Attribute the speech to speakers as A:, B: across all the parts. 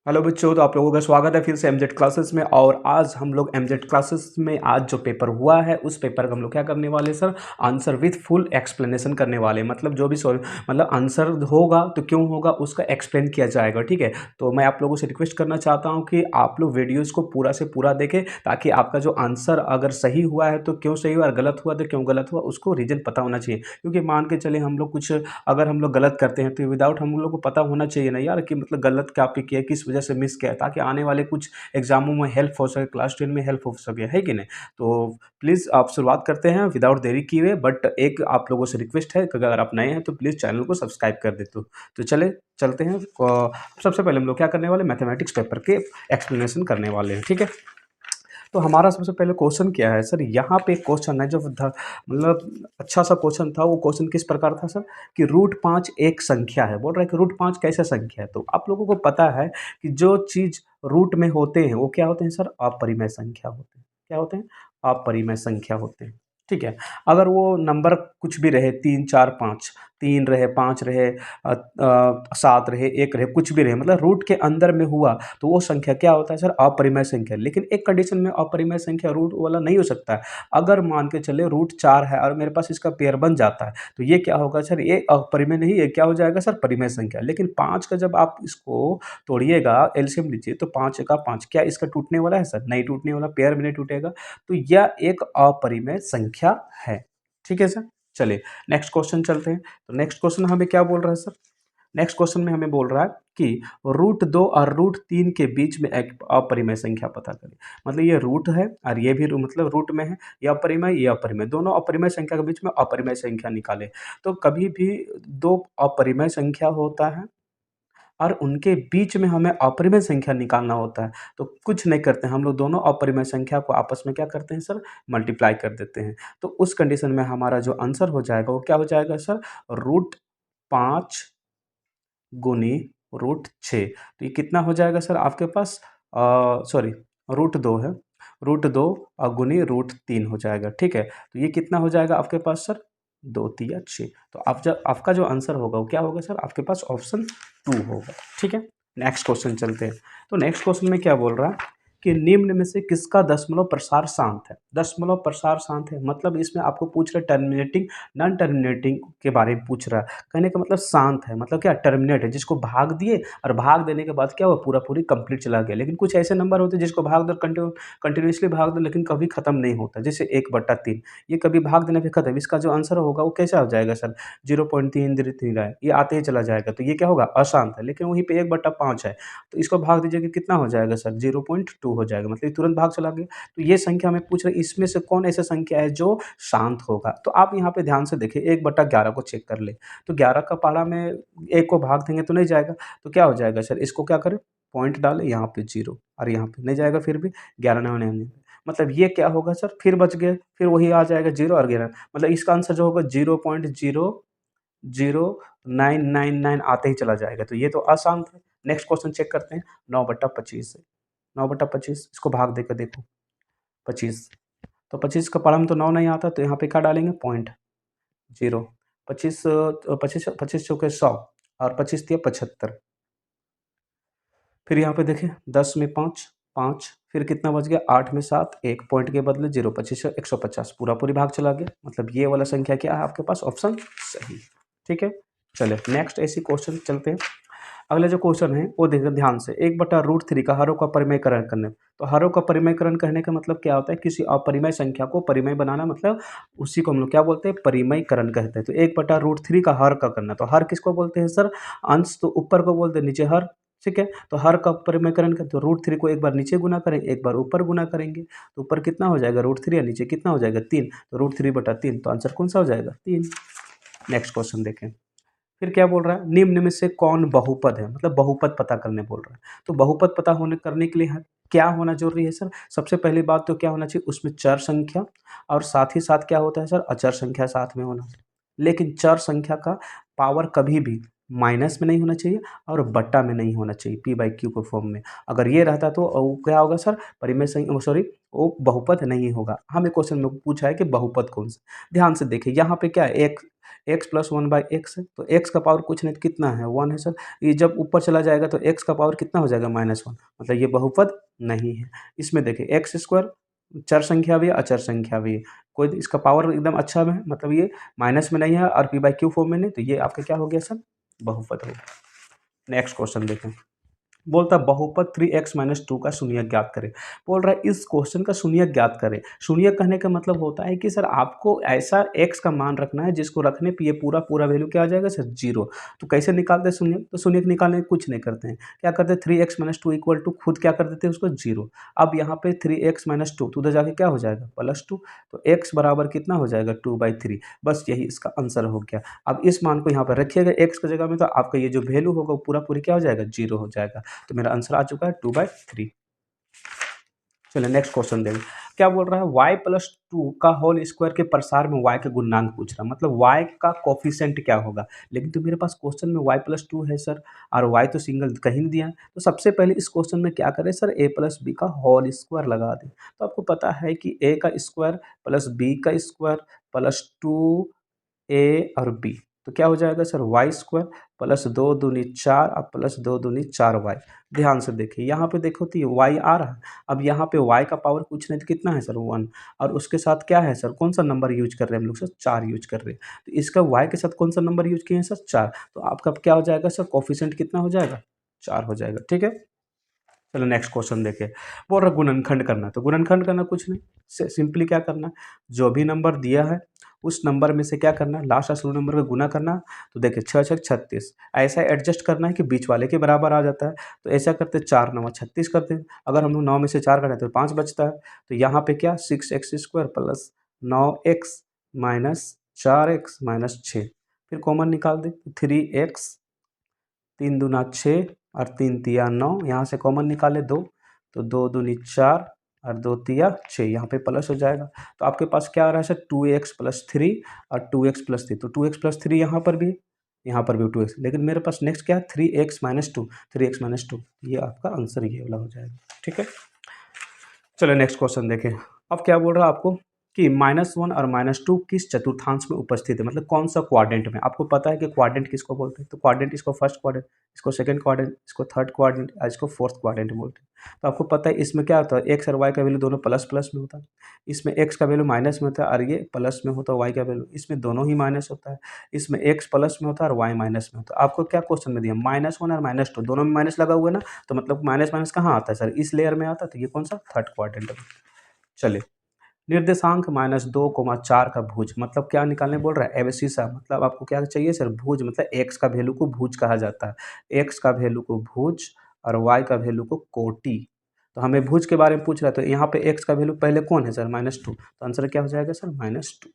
A: Hello बच्चों, तो आप लोगों का स्वागत है फिर से एमजेड क्लासेस में। और आज हम लोग एमजेड क्लासेस में आज जो पेपर हुआ है उस पेपर का हम लोग क्या करने वाले हैं sir, answer with full explanation करने वाले हैं। मतलब जो भी मतलब आंसर होगा तो क्यों होगा उसका एक्सप्लेन किया जाएगा। ठीक है, तो मैं आप लोगों से रिक्वेस्ट करना चाहता हूँ कि आप लोग वीडियोज़ को पूरा से पूरा देखें, ताकि आपका जो आंसर अगर सही हुआ है तो क्यों सही हुआ, और गलत हुआ तो क्यों गलत हुआ, उसको रीज़न पता होना चाहिए। क्योंकि मान के चले हम लोग कुछ अगर हम लोग गलत करते हैं तो विदाउट हम लोग को पता होना चाहिए ना यार कि मतलब गलत क्या पे किया, किस वजह से मिस किया है, ताकि आने वाले कुछ एग्जामों में हेल्प हो सके, क्लास 10 में हेल्प हो सके, है कि नहीं। तो प्लीज़ आप शुरुआत करते हैं विदाउट देरी किए हुए। बट एक आप लोगों से रिक्वेस्ट है कि अगर आप नए हैं तो प्लीज़ चैनल को सब्सक्राइब कर दे। तो चले चलते हैं। सबसे पहले हम लोग क्या करने वाले, मैथमेटिक्स पेपर के एक्सप्लेनेशन करने वाले हैं। ठीक है, तो हमारा सबसे पहले क्वेश्चन क्या है सर, यहाँ पे क्वेश्चन है जो मतलब अच्छा सा क्वेश्चन था। वो क्वेश्चन किस प्रकार था सर, कि रूट 5 एक संख्या है। बोल रहा है कि रूट 5 कैसे संख्या है। तो आप लोगों को पता है कि जो चीज़ रूट में होते हैं वो क्या होते हैं सर, अपरिमेय संख्या होते हैं। क्या होते हैं, अपरिमेय संख्या होते हैं। ठीक है, अगर वो नंबर कुछ भी रहे, 3 4 5, 3 रहे, 5 रहे, 7 रहे, 1 रहे, कुछ भी रहे, मतलब रूट के अंदर में हुआ तो वो संख्या क्या होता है सर, अपरिमेय संख्या। लेकिन एक कंडीशन में अपरिमेय संख्या रूट वाला नहीं हो सकता है। अगर मान के चले रूट 4 है और मेरे पास इसका पेयर बन जाता है तो ये क्या होगा सर, ये अपरिमेय नहीं, ये क्या हो जाएगा सर, परिमेय संख्या। लेकिन 5 का जब आप इसको तोड़िएगा, एलसीएम लीजिए, तो 5 का 5, क्या इसका टूटने वाला है सर, नहीं टूटने वाला, पेयर में नहीं टूटेगा। तो यह एक अपरिमेय संख्या है। ठीक है सर, चलिए नेक्स्ट क्वेश्चन चलते हैं। तो नेक्स्ट क्वेश्चन हमें क्या बोल रहा है सर, नेक्स्ट क्वेश्चन में हमें बोल रहा है कि रूट 2 और रूट 3 के बीच में एक अपरिमेय संख्या पता करें। मतलब ये रूट है और ये भी मतलब रूट में है, ये अपरिमेय, ये अपरिमेय, दोनों अपरिमेय संख्या के बीच में अपरिमेय संख्या निकाले। तो कभी भी दो अपरिमेय संख्या होता है और उनके बीच में हमें अपरिमेय संख्या निकालना होता है। तो कुछ नहीं करते हैं हम लोग, दोनों अपरिमेय संख्या को आपस में क्या करते हैं सर, मल्टीप्लाई कर देते हैं। तो उस कंडीशन में हमारा जो आंसर हो जाएगा वो क्या हो जाएगा सर, रूट 5 गुनी रूट 6। तो ये कितना हो जाएगा सर आपके पास, सॉरी, रूट 2 है, रूट 2 गुनी रूट 3 हो जाएगा। ठीक है, तो ये कितना हो जाएगा आपके पास सर, 2 3 6। तो आप जब आपका जो आंसर होगा वो क्या होगा सर, आपके पास ऑप्शन 2 होगा। ठीक है, नेक्स्ट क्वेश्चन चलते हैं। तो नेक्स्ट क्वेश्चन में क्या बोल रहा है कि निम्न में से किसका दशमलव प्रसार शांत है। दशमलव प्रसार शांत है मतलब इसमें आपको पूछ रहा है टर्मिनेटिंग नॉन टर्मिनेटिंग के बारे में पूछ रहा है। कहने का मतलब शांत है मतलब क्या, टर्मिनेट है, जिसको भाग दिए और भाग देने के बाद क्या हुआ, पूरा पूरी कंप्लीट चला गया। लेकिन कुछ ऐसे नंबर होते हैं जिसको भाग दो, कंटिन्यूसली भाग दो, लेकिन कभी खत्म नहीं होता, जैसे 1/3, ये कभी भाग देने पे खत्म। इसका जो आंसर होगा वो कैसा हो जाएगा सर, 0.333 है, ये आते ही चला जाएगा। तो ये क्या होगा, अशांत है। लेकिन वहीं पे 1/5 है, तो इसको भाग दीजिएगा, कितना हो जाएगा सर, 0.2 हो जाएगा, मतलब ये तुरंत भाग चला गया। तो ये संख्या हमें पूछ रहे हैं इसमें से कौन ऐसा संख्या है जो शांत होगा। तो आप यहाँ पे ध्यान से देखिए, 1/11 को चेक कर ले। तो 11 का पहाड़ा में 1 को भाग देंगे तो नहीं जाएगा। तो क्या हो जाएगा सर, इसको क्या करें, पॉइंट डालें यहाँ पे 0, और यहाँ पे नहीं जाएगा, फिर भी 11 नहीं होने। मतलब ये क्या होगा सर, फिर बच गए, फिर वही आ जाएगा 0 और 11। मतलब इसका आंसर जो होगा 0.00999 आते ही चला जाएगा। तो ये तो अशांत है। नेक्स्ट क्वेश्चन चेक करते हैं, 9/25 से। 9/25 इसको भाग देकर देखो, 25, तो 25 का पढ़ा में तो 9 नहीं आता, तो यहाँ पे क्या डालेंगे, पॉइंट 0। 25 25 25 चौके 100 और 25 दिया 75। फिर यहाँ पे देखें, 10 में 5 5, फिर कितना बच गया, 8 में 7, 1 पॉइंट के बदले 0, 25 150, पूरा पूरी भाग चला गया। मतलब ये वाला संख्या क्या है आपके पास, ऑप्शन सही। ठीक है, चले नेक्स्ट ऐसी क्वेश्चन चलते हैं। अगला जो क्वेश्चन है वो देखिए ध्यान से, 1/√3 का हरों का परिमेयकरण करने। तो हरों का परिमेयकरण करने का मतलब क्या होता है, किसी अपरिमेय संख्या को परिमेय बनाना, मतलब उसी को हम लोग क्या बोलते हैं, परिमेयकरण कहते हैं। तो 1/√3 का हर का करना, तो हर किसको बोलते हैं सर, अंश तो ऊपर को बोलते हैं, नीचे हर। ठीक है, तो हर का परिमेयकरण करते, तो रूट 3 को एक बार नीचे गुना करेंगे, एक बार ऊपर गुना करेंगे। तो ऊपर कितना हो जाएगा रूट 3, और नीचे कितना हो जाएगा 3, तो √3/3। तो आंसर कौन सा हो जाएगा, 3। नेक्स्ट क्वेश्चन देखें, फिर क्या बोल रहा है, निम्न में से कौन बहुपद है, मतलब बहुपद पता करने बोल रहा है। तो बहुपद पता होने करने के लिए क्या होना जरूरी है सर, सबसे पहली बात तो क्या होना चाहिए, उसमें चर संख्या, और साथ ही साथ क्या होता है सर, अचर संख्या साथ में होना। लेकिन चर संख्या का पावर कभी भी माइनस में नहीं होना चाहिए और बट्टा में नहीं होना चाहिए पी बाई क्यू के फॉर्म में। अगर ये रहता तो वो क्या होगा सर, परिमेय संख्या, सॉरी, वो बहुपद नहीं होगा। हमें क्वेश्चन में पूछा है कि बहुपद कौन सा। ध्यान से देखिए यहाँ पे क्या है, एक x plus one by x है, तो एक्स का पावर कुछ नहीं तो कितना है, वन है सर। ये जब ऊपर चला जाएगा तो एक्स का पावर कितना हो जाएगा, माइनस वन, मतलब ये बहुपद नहीं है। इसमें देखिए एक्स स्क्वायर चर संख्या भी है, अचर संख्या भी है, कोई इसका पावर एकदम अच्छा है, मतलब ये माइनस में नहीं है और पी बाई क्यू फॉर्म में नहीं, तो ये आपका क्या हो गया सर, बहुपद हो गया। नेक्स्ट क्वेश्चन देखें, बोलता है बहुपद 3x-2 का शून्यक ज्ञात करें। बोल रहा है इस क्वेश्चन का शून्यक ज्ञात करें। शून्यक कहने का मतलब होता है कि सर आपको ऐसा x का मान रखना है जिसको रखने पे ये पूरा पूरा वैल्यू क्या आ जाएगा सर, जीरो। तो कैसे निकालते हैं शून्यक, तो शून्यक निकालने कुछ नहीं करते हैं, क्या करते हैं 3x-2 इक्वल टू खुद क्या कर देते हैं उसको जीरो। अब यहाँ पे 3x-2 तो उधर जाके क्या हो जाएगा +2, तो x बराबर कितना हो जाएगा 2/3। बस यही इसका आंसर हो गया। अब इस मान को यहाँ पर रखिएगा x की जगह में, तो आपका ये जो वैल्यू होगा वो पूरा पूरी क्या हो जाएगा, जीरो हो जाएगा। तो मेरा आंसर आ चुका है 2/3। चलिए नेक्स्ट क्वेश्चन देखें, क्या बोल रहा है y+2 का होल स्क्वायर के प्रसार में y का गुणांक पूछ रहा है, मतलब y का कोफिशिएंट क्या होगा। लेकिन तो मेरे पास क्वेश्चन में y+2 है सर, और y तो सिंगल कहीं नहीं दिया है। तो सबसे पहले इस क्वेश्चन में क्या करें सर, a+b का होल स्क्वायर लगा दें। तो आपको पता है कि a का स्क्वायर प्लस b का स्क्वायर प्लस 2a और b, तो क्या हो जाएगा सर, वाई स्क्वायर प्लस 2×2 = 4 और प्लस 2×2 = 4y। ध्यान से देखिए यहाँ पे देखो तो ये y आ रहा है। अब यहाँ पे y का पावर कुछ नहीं तो कितना है सर, 1, और उसके साथ क्या है सर, कौन सा नंबर यूज कर रहे हैं हम लोग सर, 4 यूज कर रहे हैं। तो इसका y के साथ कौन सा नंबर यूज किए हैं सर, 4। तो आपका क्या हो जाएगा सर, कोफिशिएंट कितना हो जाएगा, 4 हो जाएगा। ठीक है, चलो नेक्स्ट क्वेश्चन देखें। बोल रहा गुणनखंड करना, तो गुणनखंड करना कुछ नहीं, सिंपली क्या करना है, जो भी नंबर दिया है उस नंबर में से क्या करना है, लास्ट असल नंबर का गुना करना। तो देखिए 6×6 = 36, ऐसा एडजस्ट करना है कि बीच वाले के बराबर आ जाता है। तो ऐसा करते 4×9 = 36 करते हैं। अगर हम लोग 9 में से 4 घटाते तो 5 बचता है। तो यहाँ पे क्या 6x² plus 9x minus 4x-6, फिर कॉमन निकाल दे, 3x, 3×2 = 6 और 3×3 = 9, यहाँ से कॉमन निकाले 2, तो 2×2 = 4 और 2×3 = 6, यहाँ पे प्लस हो जाएगा। तो आपके पास क्या आ रहा है सर, 2x+3 और 2x+3, तो 2x+3 यहाँ पर भी, यहाँ पर भी 2x, लेकिन मेरे पास नेक्स्ट क्या है 3x-2, 3x-2, ये आपका आंसर ये वाला हो जाएगा। ठीक है, चलो नेक्स्ट क्वेश्चन देखें। अब क्या बोल रहा है आपको कि -1 और -2 किस चतुर्थांश में उपस्थित है, मतलब कौन सा क्वाड्रेंट में। आपको पता है कि क्वाड्रेंट किसको बोलते हैं, तो क्वाड्रेंट इसको फर्स्ट क्वाड्रेंट, इसको सेकंड क्वाड्रेंट, इसको थर्ड क्वाड्रेंट और इसको फोर्थ क्वाड्रेंट बोलते हैं। तो आपको पता है इसमें क्या होता है, एक्स और वाई का वैल्यू दोनों प्लस प्लस में होता है। इसमें एक्स का वैल्यू माइनस में होता है और ये प्लस में होता है, वाई का वैल्यू इसमें दोनों ही माइनस होता है। इसमें एक्स प्लस में होता है और वाई माइनस में होता है। आपको क्या क्वेश्चन में दिया, -1 और -2 दोनों में माइनस लगा हुआ है ना, तो मतलब माइनस माइनस कहाँ आता है सर, इस लेयर में आता है। तो ये कौन सा, थर्ड क्वाड्रेंट में। चलिए, निर्देशांक -2, 4 का भुज, मतलब क्या निकालने बोल रहा है, एब्सिसा, मतलब आपको क्या चाहिए सर, भुज, मतलब एक्स का वैल्यू को भुज कहा जाता है। एक्स का वैल्यू को भुज और वाई का वैल्यू को कोटि। तो हमें भुज के बारे में पूछ रहा है, तो यहाँ पे एक्स का वैल्यू पहले कौन है सर, -2, तो आंसर क्या हो जाएगा सर, -2।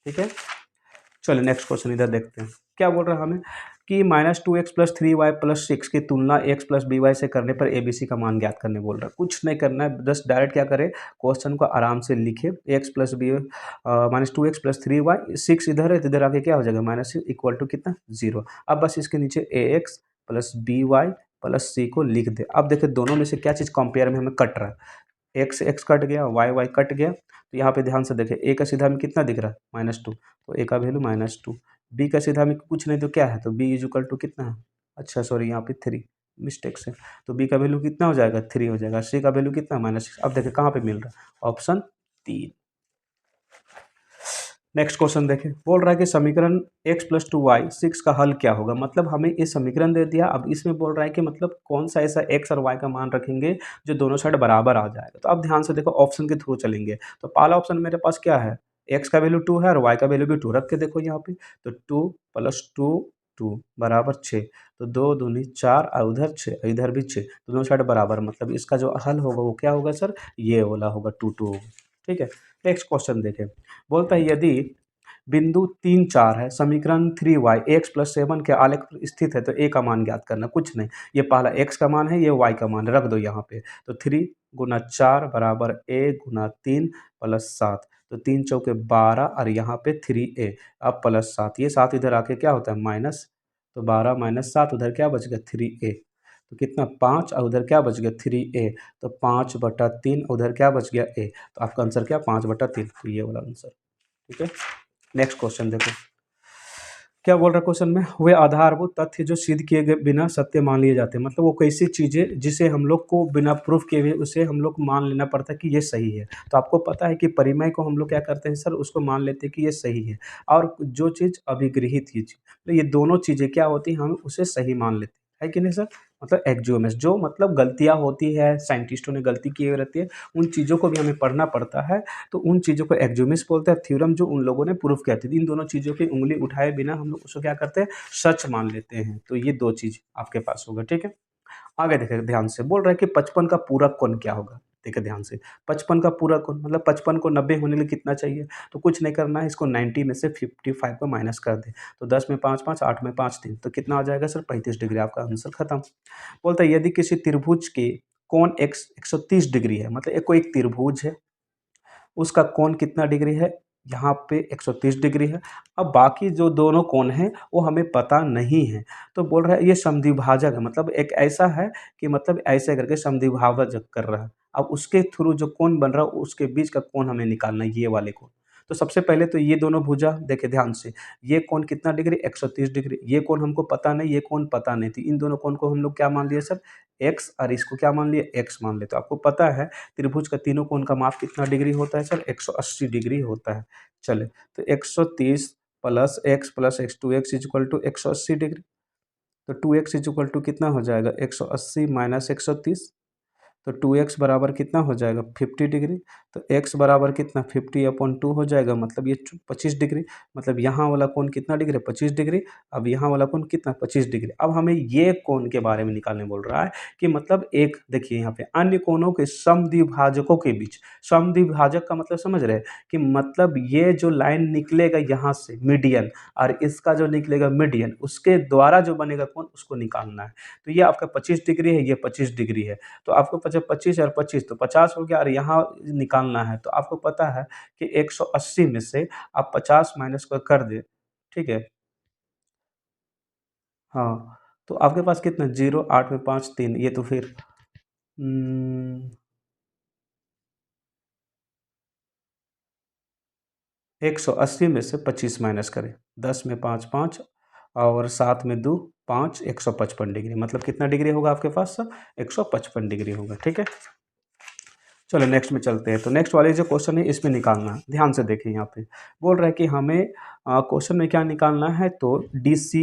A: ठीक है, चलिए नेक्स्ट क्वेश्चन इधर देखते हैं। क्या बोल रहा है हमें कि -2x + 3y + 6 की तुलना x + by से करने पर ABC का मान ज्ञात करने बोल रहा है। कुछ नहीं करना है, बस डायरेक्ट क्या करें, क्वेश्चन को आराम से लिखे, x + b -2x + 3y, 6 इधर है तो इधर आके क्या हो जाएगा, -6 इक्वल टू कितना, 0। अब बस इसके नीचे ax + by + c को लिख दे। अब देखिए दोनों में से क्या चीज़ कंपेयर में हमें कट रहा है, एक्स एक्स कट गया, वाई वाई कट गया। तो यहाँ पे ध्यान से देखें, ए का सीधा में कितना दिख रहा है, -2, तो ए का वैल्यू -2। बी का सीधा में कुछ नहीं तो क्या है, तो बी इज इक्वल टू कितना है, अच्छा सॉरी यहाँ पे 3, मिस्टेक से, तो बी का वैल्यू कितना हो जाएगा, 3 हो जाएगा। सी का वैल्यू कितना, -6। अब देखिए कहाँ पे मिल रहा है, ऑप्शन 3। नेक्स्ट क्वेश्चन देखें, बोल रहा है कि समीकरण x + 2y 6 का हल क्या होगा, मतलब हमें ये समीकरण दे दिया। अब इसमें बोल रहा है कि मतलब कौन सा ऐसा x और y का मान रखेंगे जो दोनों साइड बराबर आ जाएगा। तो अब ध्यान से देखो, ऑप्शन के थ्रू चलेंगे। तो पहला ऑप्शन मेरे पास क्या है, x का वैल्यू 2 है और y का वैल्यू भी 2, रख के देखो यहाँ पे, तो 2 + 2 2 = 6, तो 2×2 = 4 और उधर 6 इधर भी 6, तो दोनों साइड बराबर, मतलब इसका जो हल होगा वो क्या होगा सर, ये वाला होगा, 2 2 होगा। ठीक है, नेक्स्ट क्वेश्चन देखें, बोलता है यदि बिंदु 3 4 है, समीकरण 3y x + 7 के आलेख पर स्थित है, तो a का मान ज्ञात करना। कुछ नहीं, ये पहला x का मान है, ये y का मान है, रख दो यहाँ पे। तो 3×4 = a×3 + 7, तो 3 चौके 12 और यहाँ पे 3a, अब +7, ये 7 इधर आके क्या होता है, तो 12 माइनस 7 उधर क्या बच गया 3a, तो कितना 5 और उधर क्या बच गया 3a, तो 5/3 उधर क्या बच गया a, तो आपका आंसर क्या 5/3, तो ये वाला आंसर। ठीक है, नेक्स्ट क्वेश्चन देखो क्या बोल रहा है क्वेश्चन में, वे आधारभूत तथ्य जो सिद्ध किए गए बिना सत्य मान लिए जाते हैं, मतलब वो कैसी चीज़ें जिसे हम लोग को बिना प्रूफ किए हुए उसे हम लोग को मान लेना पड़ता है कि ये सही है। तो आपको पता है कि परिमेय को हम लोग क्या करते हैं सर, उसको मान लेते हैं कि ये सही है, और जो चीज़ अभिगृहित चीज, तो ये दोनों चीज़ें क्या होती हैं, हम उसे सही मान लेते हैं, है कि नहीं सर। मतलब एक्जियोम्स जो मतलब गलतियाँ होती है, साइंटिस्टों ने गलती की हुई रहती है, उन चीज़ों को भी हमें पढ़ना पड़ता है। तो उन चीज़ों को एक्जियोम्स बोलते हैं, थ्योरम जो उन लोगों ने प्रूफ किया था, इन दोनों चीज़ों की उंगली उठाए बिना हम लोग उसको क्या करते हैं, सच मान लेते हैं। तो ये दो चीज़ आपके पास होगा। ठीक है, आगे देखें ध्यान से, बोल रहा है कि 55 का पूरक कोण क्या होगा। देखिए ध्यान से, 55 का पूरक कोण मतलब 55 को 90 होने के लिए कितना चाहिए, तो कुछ नहीं करना है, इसको 90 में से 55 को माइनस कर दें, तो 10 में 5 5, 8 में 5 3, तो कितना आ जाएगा सर 35 डिग्री, आपका आंसर खत्म। बोलता है यदि किसी त्रिभुज के कोण x 130 डिग्री है, मतलब एक कोई एक त्रिभुज है, उसका कोण कितना डिग्री है, यहाँ पे 130 डिग्री है। अब बाकी जो दोनों कोण हैं वो हमें पता नहीं है, तो बोल रहा है ये समद्विभाजक है, मतलब एक ऐसा है कि मतलब ऐसे करके समद्विभाजक कर रहा है। अब उसके थ्रू जो कोण बन रहा है उसके बीच का कोण हमें निकालना है, ये वाले कोण। तो सबसे पहले तो ये दोनों भुजा देखिए ध्यान से, ये कोण कितना डिग्री 130 डिग्री, ये कोण हमको पता नहीं, ये कोण पता नहीं थी, इन दोनों कोण को हम लोग क्या मान लिए सर x, और इसको क्या मान लिए x मान लिए। तो आपको पता है त्रिभुज का तीनों कोण का माप कितना डिग्री होता है सर 180 डिग्री होता है। चले, तो 130 plus x 2x equal to 180 degree, तो 2x इक्वल टू कितना हो जाएगा 180 माइनस 130, तो 2x बराबर कितना हो जाएगा 50 डिग्री, तो x बराबर कितना 50/2 हो जाएगा, मतलब ये 25 डिग्री, मतलब यहाँ वाला कोण कितना डिग्री 25 डिग्री, अब यहाँ वाला कोण कितना 25 डिग्री। अब हमें ये कोण के बारे में निकालने बोल रहा है कि मतलब एक देखिए यहाँ पे अन्य कोणों के समद्विभाजकों के बीच, समद्विभाजक का मतलब समझ रहे हैं कि मतलब ये जो लाइन निकलेगा यहाँ से मीडियन, और इसका जो निकलेगा मीडियन, उसके द्वारा जो बनेगा कोण उसको निकालना है। तो ये आपका 25 डिग्री है, ये 25 डिग्री है, तो आपको 25 और 25 तो 50 हो गया, और यहाँ निकालना है, तो आपको पता है कि 180 में से आप 50 माइनस कर दें। ठीक है, हाँ, तो आपके पास कितना 0 8 में 5 3, ये तो फिर 180 में से 25 माइनस करें, 10 में 5 5 और 7 में 2 5, 155 डिग्री, मतलब कितना डिग्री होगा आपके पास सर 155 डिग्री होगा। ठीक है, चलो नेक्स्ट में चलते हैं। तो नेक्स्ट वाले जो क्वेश्चन है इसमें निकालना है, ध्यान से देखिए यहाँ पे बोल रहा है कि हमें क्वेश्चन में क्या निकालना है, तो डी सी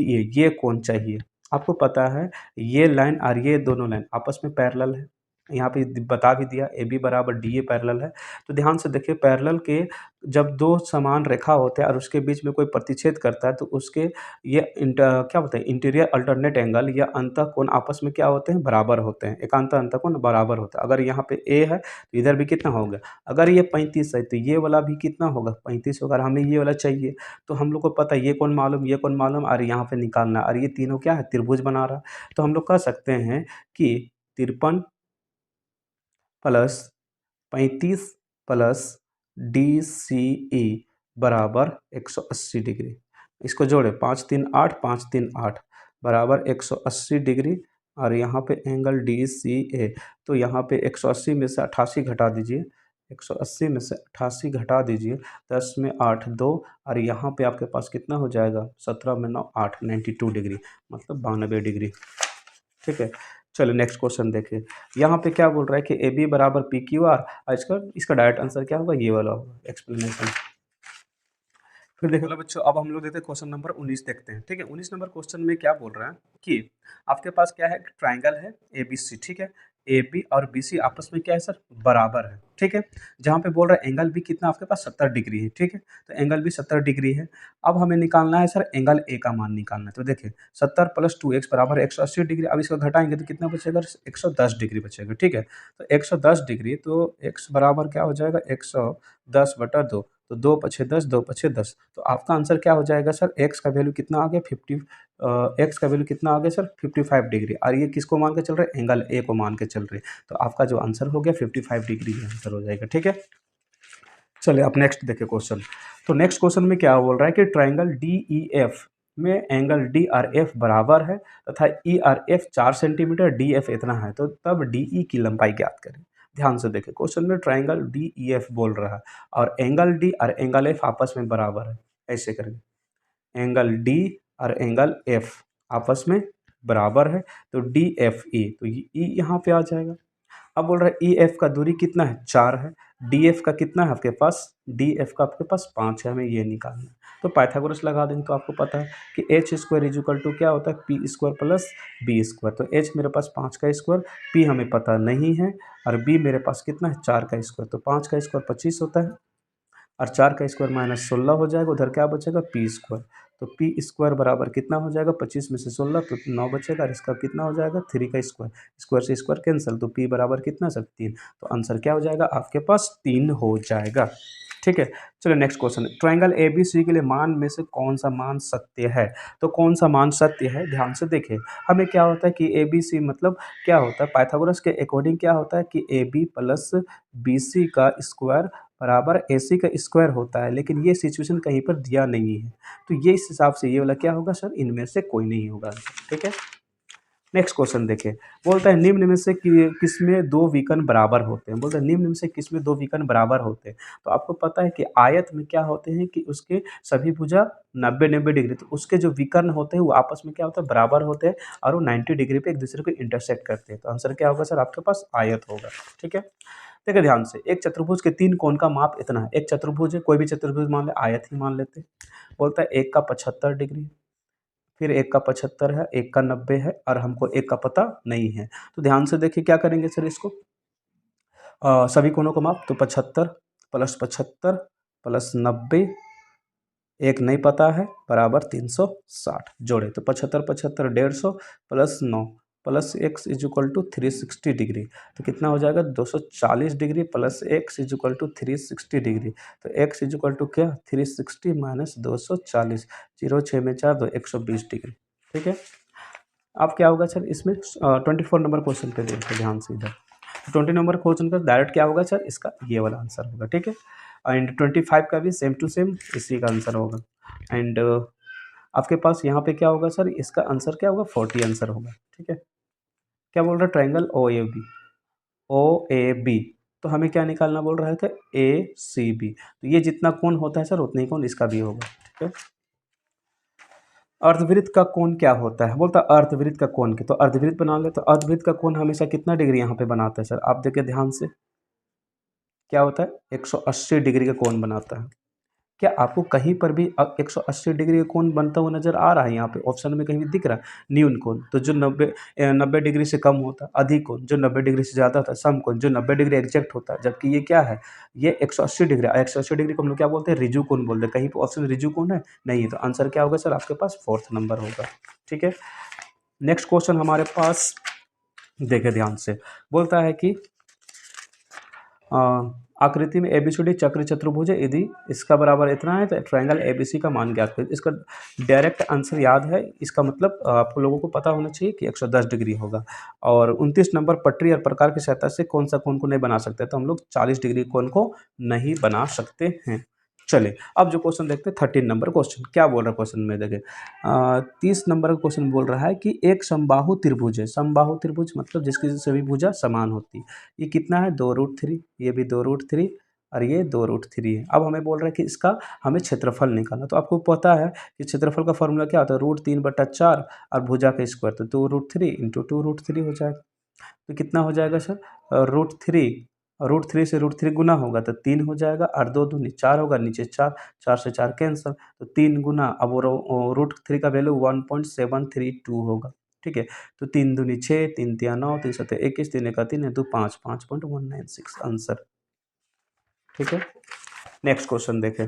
A: ए ये कौन चाहिए। आपको पता है ये लाइन और ये दोनों लाइन आपस में पैरेलल है, यहाँ पे बता भी दिया ए बी बराबर डी ए पैरेलल है। तो ध्यान से देखिए पैरेलल के जब दो समान रेखा होते हैं और उसके बीच में कोई प्रतिच्छेद करता है, तो उसके ये क्या बोलते हैं इंटीरियर अल्टरनेट एंगल या अंतःकोण आपस में क्या होते हैं बराबर होते हैं, एकांतर अंतःकोण बराबर होता है। अगर यहाँ पे ए है तो इधर भी कितना होगा, अगर ये 35 है तो ये वाला भी कितना होगा 35 होगा, और हमें ये वाला चाहिए। तो हम लोग को पता है ये कौन मालूम, ये कौन मालूम, और यहाँ पे निकालना, और ये तीनों क्या है त्रिभुज बना रहा। तो हम लोग कह सकते हैं कि 53 प्लस 35 प्लस डी सी ई बराबर 180 डिग्री। इसको जोड़े 5 3 8 5 3 8 बराबर 180 डिग्री, और यहाँ पे एंगल डी सी ए, तो यहाँ पे 180 में से 88 घटा दीजिए, 180 में से 88 घटा दीजिए, 10 में 8 2, और यहाँ पे आपके पास कितना हो जाएगा 17 में 9 8 92 डिग्री, मतलब 92 डिग्री। ठीक है, चलो नेक्स्ट क्वेश्चन देखिए, यहाँ पे क्या बोल रहा है कि ए बी बराबर पी क्यू आर, इसका इसका डायरेक्ट आंसर क्या होगा, ये वाला होगा एक्सप्लेनेशन। फिर देखो बच्चों, अब हम लोग देखते हैं क्वेश्चन नंबर 19 देखते हैं। ठीक है, 19 नंबर क्वेश्चन में क्या बोल रहा है कि आपके पास क्या है ट्राइंगल है ए बी सी। ठीक है, ए बी और बी सी आपस में क्या है सर बराबर है। ठीक है, जहाँ पे बोल रहा है एंगल भी कितना आपके पास 70 डिग्री है। ठीक है, तो एंगल भी 70 डिग्री है। अब हमें निकालना है सर एंगल ए का मान निकालना है। तो देखिए 70 प्लस 2x बराबर 180 डिग्री, अब इसको घटाएंगे तो कितना बचेगा 110 डिग्री बचेगा। ठीक है, तो 110 डिग्री, तो x बराबर क्या हो जाएगा 110/2, तो 2 पछे 10 2 पछे 10, तो आपका आंसर क्या हो जाएगा सर एक्स का वैल्यू कितना आ गया 50, एक्स का वैल्यू कितना आ गया सर 55 डिग्री, और ये किसको मान के चल रहे हैं एंगल ए को मान के चल रहे हैं। तो आपका जो आंसर हो गया 55 डिग्री आंसर हो जाएगा। ठीक है, चलिए अब नेक्स्ट देखिए क्वेश्चन। तो नेक्स्ट क्वेश्चन में क्या बोल रहा है कि ट्राइंगल डी ई एफ में एंगल डी आर एफ बराबर है तथा E R F 4 centimetre, D F इतना है, तो तब डी ई की लंबाई ज्ञात करें। ध्यान से देखें, क्वेश्चन में ट्राइंगल डी ई एफ बोल रहा है और एंगल डी और एंगल एफ आपस में बराबर है। ऐसे करेंगे, एंगल डी और एंगल एफ आपस में बराबर है, तो डी एफ ई, तो ई यहाँ पे आ जाएगा। अब बोल रहा है ई एफ का दूरी कितना है, 4 है। डी एफ का कितना है आपके पास, डी एफ का आपके पास 5 है, हमें ये निकालना है। तो पाइथागोरस लगा देंगे, तो आपको पता है कि H square is equal to क्या होता है, P square plus B square. तो एच मेरे पास 5 का स्क्वायर, पी हमें पता नहीं है, और बी मेरे पास कितना है, 4 का स्क्वायर। तो 5 का स्क्वायर 25 होता है, और 4 का स्क्वायर माइनस 16 हो जाएगा, उधर क्या बचेगा, पी स्क्वायर। तो पी स्क्वायर बराबर कितना हो जाएगा, 25 में से 16 तो 9 बचेगा, और इसका कितना हो जाएगा, 3 का स्क्वायर, स्क्वायर से स्क्वायर कैंसिल, तो पी बराबर कितना सर, 3। तो आंसर क्या हो जाएगा आपके पास, 3 हो जाएगा। ठीक है, चलो next question. Triangle A B C के लिए मान में से कौन सा मान सत्य है, तो कौन सा मान सत्य है, ध्यान से देखें। हमें क्या होता है कि ए बी सी मतलब क्या होता है, पाइथागोरस के अकॉर्डिंग क्या होता है कि A B plus B C का स्क्वायर बराबर ए सी का स्क्वायर होता है, लेकिन ये सिचुएशन कहीं पर दिया नहीं है, तो ये इस हिसाब से ये वाला क्या होगा सर, इनमें से कोई नहीं होगा। ठीक है, नेक्स्ट क्वेश्चन देखिए। बोलता है निम्न में से किसमें दो विकर्ण बराबर होते हैं, बोलता है निम्न में से किसमें दो विकर्ण बराबर होते हैं। तो आपको पता है कि आयत में क्या होते हैं कि उसके सभी भुजा 90-90 डिग्री, तो उसके जो विकर्ण होते हैं वो आपस में क्या होता है, बराबर होते हैं, और वो 90 डिग्री पे एक दूसरे को इंटरसेक्ट करते हैं। तो आंसर क्या होगा सर, आपके पास आयत होगा। ठीक है, देखिए ध्यान से, एक चतुर्भुज के 3 कोण का माप इतना है। एक चतुर्भुज है, कोई भी चतुर्भुज मान ले, आयत ही मान लेते हैं। बोलता है एक का 75 डिग्री, फिर एक का 75 है, एक का 90 है, और हमको एक का पता नहीं है। तो ध्यान से देखिए क्या करेंगे सर इसको, सभी कोणों को माप, तो 75 प्लस 75 प्लस 90, एक नहीं पता है, बराबर 360 जोड़े, तो 75 75 150 plus 9 plus x is equal to 360 degree. तो कितना हो जाएगा, 240 degree plus x is equal to 360 degree. तो एक्स इज इक्वल टू क्या, 360 माइनस 240, 0 6 में 4 2 120 डिग्री। ठीक है, अब क्या होगा सर इसमें, 24 नंबर क्वेश्चन पे देखते ध्यान से इधर। 20 नंबर क्वेश्चन का डायरेक्ट क्या होगा सर, इसका ये वाला आंसर होगा। ठीक है, एंड 25 का भी सेम टू सेम इसी का आंसर होगा। एंड आपके पास यहाँ पे क्या होगा सर, इसका आंसर क्या होगा, 40 आंसर होगा। ठीक है, क्या बोल रहा है, triangle O A B, O A B, तो हमें क्या निकालना बोल रहा था, ए सी बी। तो ये जितना कोण होता है सर उतना ही कोण इसका भी होगा। ठीक है, अर्धवृत्त का कोण क्या होता है, बोलता है अर्धवृत्त का कोण की, तो अर्धवृत्त बना ले, तो अर्धवृत्त का कोण हमेशा कितना डिग्री यहाँ पे बनाता है सर, आप देखिए ध्यान से, क्या होता है, 180 डिग्री का कोण बनाता है। क्या आपको कहीं पर भी 180 डिग्री का कोण बनता हुआ नजर आ रहा है, यहाँ पे ऑप्शन में कहीं भी दिख रहा है, न्यून कोण, तो जो 90 डिग्री से कम होता है, अधिक कोण जो 90 डिग्री से ज़्यादा होता है, सम कोण जो 90 डिग्री एग्जैक्ट होता है, जबकि ये क्या है, ये 180 डिग्री, 180 डिग्री को हम लोग क्या बोलते हैं, रिजु कोण बोलते हैं। कहीं पर ऑप्शन रिजु कोण है नहीं है, तो आंसर क्या होगा सर, आपके पास 4th नंबर होगा। ठीक है, नेक्स्ट क्वेश्चन हमारे पास देखे ध्यान से, बोलता है कि अ, आकृति में एबीसीडी चक्र चतुर्भुज है, यदि इसका बराबर इतना है तो ट्रायंगल एबीसी का मान ज्ञात करें। इसका डायरेक्ट आंसर याद है, इसका मतलब आप लोगों को पता होना चाहिए कि 110 डिग्री होगा। और 29 नंबर पटरी और प्रकार की सहायता से कौन सा कोण को नहीं बना सकते, तो हम लोग 40 डिग्री कोण को नहीं बना सकते हैं। चलिए अब जो क्वेश्चन देखते हैं 13 नंबर क्वेश्चन, क्या बोल रहा है क्वेश्चन में देखें। 30 नंबर का क्वेश्चन बोल रहा है कि एक समबाहु त्रिभुज है, समबाहु त्रिभुज मतलब जिसकी सभी भुजा समान होती है। ये कितना है, 2√3, ये भी 2√3, और ये 2√3 है। अब हमें बोल रहा है कि इसका हमें क्षेत्रफल निकालना, तो आपको पता है कि क्षेत्रफल का फॉर्मूला क्या होता है, √3/4 और भुजा का स्क्वायर, तो 2√3 इंटू 2√3 हो जाएगा। तो कितना हो जाएगा सर, √3, √3 से √3 गुना होगा तो 3 हो जाएगा, और 2 दूनी 4 होगा, नीचे 4, 4 से 4 कैंसल, तो 3 गुना, अब √3 का वैल्यू 1.732 होगा। ठीक है, तो 3 दूनी 6, 3 तिया 9, 3 सत्ते 21, 3 एका 3 2 5, 5.196 आंसर। ठीक है, नेक्स्ट क्वेश्चन देखें।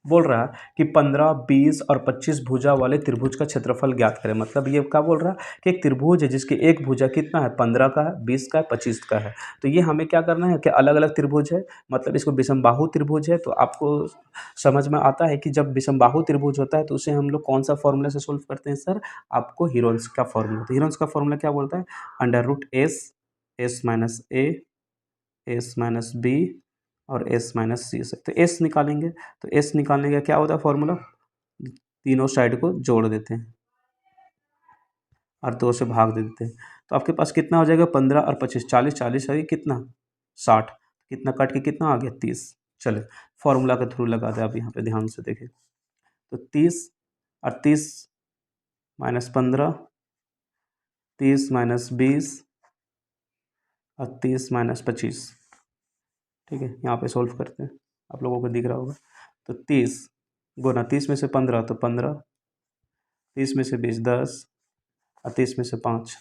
A: बोल रहा है कि 15, 20 और 25 भुजा वाले त्रिभुज का क्षेत्रफल ज्ञात करें। मतलब ये क्या बोल रहा है कि एक त्रिभुज है जिसकी एक भुजा कितना है, 15 का है, 20 का है, 25 का है। तो ये हमें क्या करना है कि अलग अलग त्रिभुज है, मतलब इसको विषमबाहु त्रिभुज है। तो आपको समझ में आता है कि जब विषमबाहु त्रिभुज होता है तो उसे हम लोग कौन सा फॉर्मूला से सोल्व करते हैं सर, आपको हीरोन्स का फॉर्मूला। तो हीरोन्स का फॉर्मूला क्या बोलता है, √S, S माइनस ए, एस माइनस बी और एस माइनस सी से। तो एस निकालेंगे, तो एस निकालने का क्या होता है फॉर्मूला, तीनों साइड को जोड़ देते हैं और 2 से भाग देते हैं, तो आपके पास कितना हो जाएगा 15 और 25, 40, 40 है कितना 60, कितना कट के कितना आ गया 30। चले फॉर्मूला के थ्रू लगा दे, आप यहाँ पे ध्यान से देखें, तो 30 और 30 माइनस 15, 30 माइनस 20 और 30 माइनस 25। ठीक है, यहाँ पे सोल्व करते हैं, आप लोगों को दिख रहा होगा। तो 30 गुना 30 में से 15 तो 15, 30 में से 20 10 और 30 में से 5।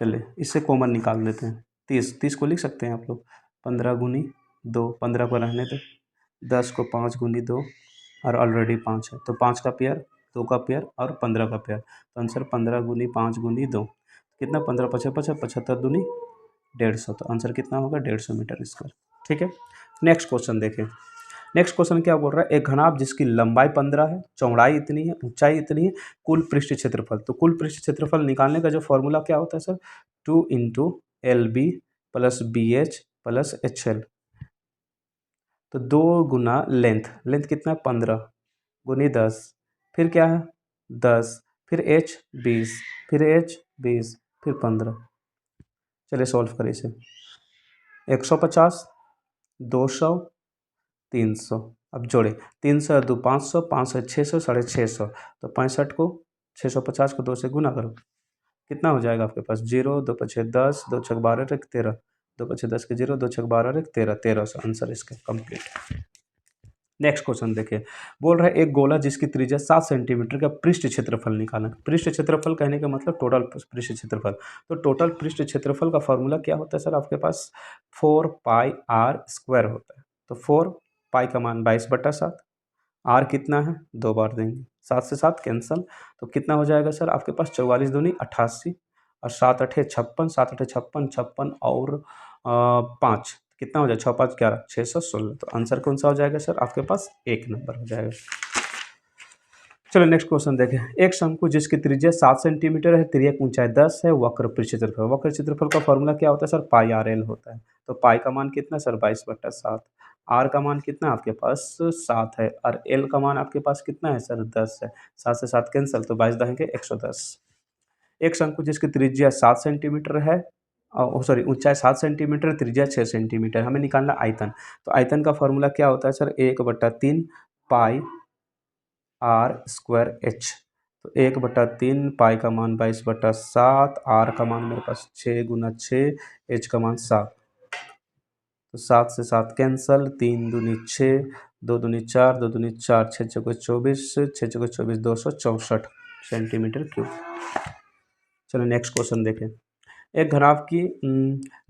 A: चलिए इससे कॉमन निकाल लेते हैं, 30 को लिख सकते हैं आप लोग, 15 गुनी 2, 15 को रहने दो, 10 को 5 गुनी 2 और ऑलरेडी 5 है, तो 5 का पेयर, 2 का पेयर और 15 का पेयर, तो आंसर 15 गुनी 5 गुनी 2 कितना 15 55 75 दूनी 150, तो आंसर कितना होगा 150 मीटर स्क्वायर। ठीक है, नेक्स्ट क्वेश्चन देखें। नेक्स्ट क्वेश्चन क्या बोल रहा है, एक घनाभ जिसकी लंबाई 15 है, चौड़ाई इतनी है, ऊंचाई इतनी है, कुल पृष्ठ क्षेत्रफल, तो कुल पृष्ठ क्षेत्रफल निकालने का जो फॉर्मूला क्या होता है sir, 2 into L B plus B H plus H L, तो 2 गुना लेंथ, लेंथ कितना है 15 गुनी 10, फिर क्या है 10, फिर एच 20, फिर एच 20, फिर 15। चलिए सॉल्व करें इसे, 150 200 300, अब जोड़े 300 2 500, 500 600, 650, तो 65 को 650 को 2 से गुना करो, कितना हो जाएगा आपके पास, 0 2 5 10, 2 6 12 1 13, 2 5 10 के 0, 2 6 12 1 13, 1300 आंसर इसका कंप्लीट। नेक्स्ट क्वेश्चन देखिए, बोल रहा है एक गोला जिसकी त्रिज्या 7 सेंटीमीटर का पृष्ठ क्षेत्रफल निकालना। पृष्ठ क्षेत्रफल कहने का मतलब टोटल पृष्ठ क्षेत्रफल, तो टोटल पृष्ठ क्षेत्रफल का फॉर्मूला क्या होता है सर, आपके पास 4 पाई आर स्क्वायर होता है, तो 4 पाई का मान 22/7, आर कितना है 2 बार देंगे, 7 से 7 कैंसल, तो कितना हो जाएगा सर आपके पास 44 दूनी 88 और 7 8 56, 7 8 56 56 और 5 कितना हो जाएगा 6 5 11 616, तो आंसर कौन सा हो जाएगा सर आपके पास 1 नंबर हो जाएगा। चलो नेक्स्ट क्वेश्चन देखें, एक शंकु जिसकी त्रिज्या 7 सेंटीमीटर है, तिर्यक ऊंचाई 10 है, वक्र पृष्ठ क्षेत्रफल, वक्र क्षेत्रफल का फॉर्मूला क्या होता है सर, पाई आर एल होता है, तो पाई का मान कितना सर 22/7, आर का मान कितना आपके पास 7 है और एल का मान आपके पास कितना है सर 10 है, 7 से 7 कैंसल, तो 22 दहेंगे 110। एक शंकु जिसकी त्रिज्या 7 सेंटीमीटर है, सॉरी ऊंचाई 7 सेंटीमीटर, त्रिज्या 6 सेंटीमीटर, हमें निकालना आयतन, तो आयतन का फॉर्मूला क्या होता है sir 1/3 pi R square H, तो 1/3 पाई का मान 22/7, आर का मान मेरे पास 6 गुना 6, एच का मान 7, तो 7 से 7 कैंसल, 3 दूनी 6, 2 दूनी 4, 2 दूनी 4, 6 चौके 24, 6 चौके 24 264 सेंटीमीटर क्यूब। चलो नेक्स्ट क्वेश्चन देखें, एक घनाभ की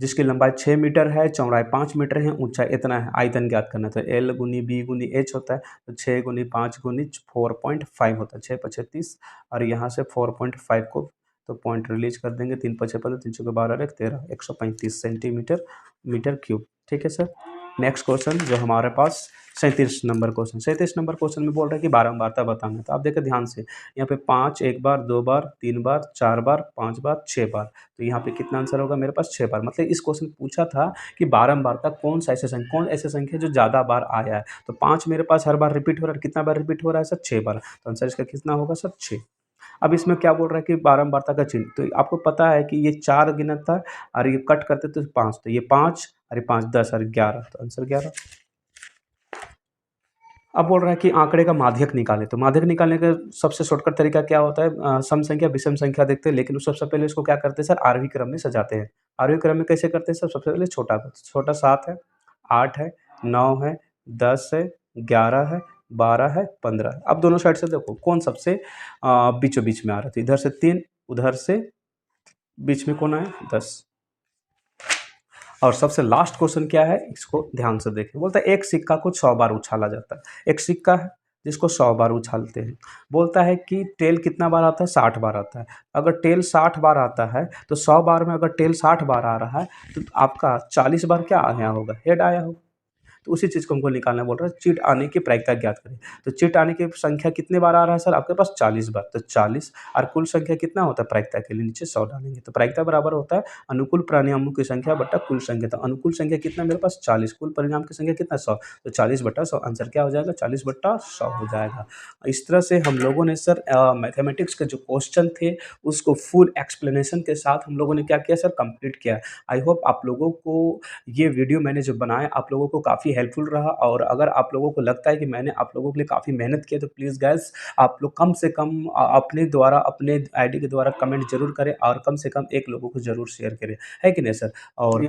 A: जिसकी लंबाई 6 मीटर है, चौड़ाई 5 मीटर है, ऊंचाई इतना है, आयतन ज्ञात करना, तो एल गुनी बी गुनी एच होता है, तो 6 गुनी 5 गुनी 4.5 होता है, 6 5 30 और यहाँ से 4.5 को तो पॉइंट रिलीज कर देंगे, 3 5 15, 3 6 12 1 13, 135 सेंटीमीटर मीटर क्यूब। ठीक है सर, नेक्स्ट क्वेश्चन जो हमारे पास 37 नंबर क्वेश्चन, 37 नंबर क्वेश्चन में बोल रहा है कि बारंबारता बताना, तो आप देखो ध्यान से, यहाँ पे 5 1 बार 2 बार 3 बार 4 बार 5 बार 6 बार, तो यहाँ पे कितना आंसर होगा मेरे पास 6 बार, मतलब इस क्वेश्चन पूछा था कि बारंबारता कौन ऐसे संख्या जो ज़्यादा बार आया है, तो 5 मेरे पास हर बार रिपीट हो रहा है, कितना बार रिपीट हो रहा है सर 6 बार, तो आंसर इसका कितना होगा सर 6। अब इसमें क्या बोल रहा है कि बारंबारता का चिन्ह, तो आपको पता है कि ये 4 गिनत था और ये कट करते तो 5, तो ये 5 और ये 5 10 और 11, तो आंसर 11। अब बोल रहा है कि आंकड़े का माध्यक निकालें, तो माध्यक निकालने का सबसे शॉर्टकट तरीका क्या होता है, सम संख्या विषम संख्या देखते हैं, लेकिन सबसे पहले इसको क्या करते हैं सर आरोही क्रम में सजाते हैं। आरोही क्रम में कैसे करते हैं सर, सबसे पहले छोटा को, छोटा 7 है, 8 है, 9 है, 10 है, 11 है, 12 है, 15 है। अब दोनों साइड से देखो कौन सबसे बीचों बीच में आ रहा था, इधर से 3, उधर से बीच में कौन आया 10। और सबसे लास्ट क्वेश्चन क्या है, इसको ध्यान से देखें, बोलता है एक सिक्का को 100 बार उछाला जाता है, एक सिक्का है जिसको 100 बार उछालते हैं, बोलता है कि टेल कितना बार आता है 60 बार आता है, अगर टेल 60 बार आता है तो 100 बार में अगर टेल 60 बार आ रहा है तो आपका 40 बार क्या आया होगा, हेड आया होगा, तो उसी चीज़ को हमको निकालना बोल रहा है, चिट आने की प्रायिकता ज्ञात करें। तो चिट आने की संख्या कितने बार आ रहा है सर आपके पास 40 बार, तो 40 और कुल संख्या कितना होता है प्रायिकता के लिए नीचे 100 डालेंगे, तो प्रायिकता बराबर होता है अनुकूल परिणामों की संख्या बटा कुल संख्या। तो अनुकूल संख्या कितना मेरे पास 40, कुल परिणाम की संख्या कितना 100, तो 40/100 आंसर क्या हो जाएगा 40/100 हो जाएगा। इस तरह से हम लोगों ने सर मैथमेटिक्स के जो क्वेश्चन थे उसको फुल एक्सप्लेनेशन के साथ हम लोगों ने क्या किया सर कंप्लीट किया। आई होप आप लोगों को ये वीडियो मैंने जो बनाया आप लोगों को काफ़ी हेल्पफुल रहा, और अगर आप लोगों को लगता है कि मैंने आप लोगों के लिए काफ़ी मेहनत की है तो प्लीज़ गाइस आप लोग कम से कम अपने द्वारा अपने आईडी के द्वारा कमेंट ज़रूर करें और कम से कम एक लोगों को ज़रूर शेयर करें, है कि नहीं सर? और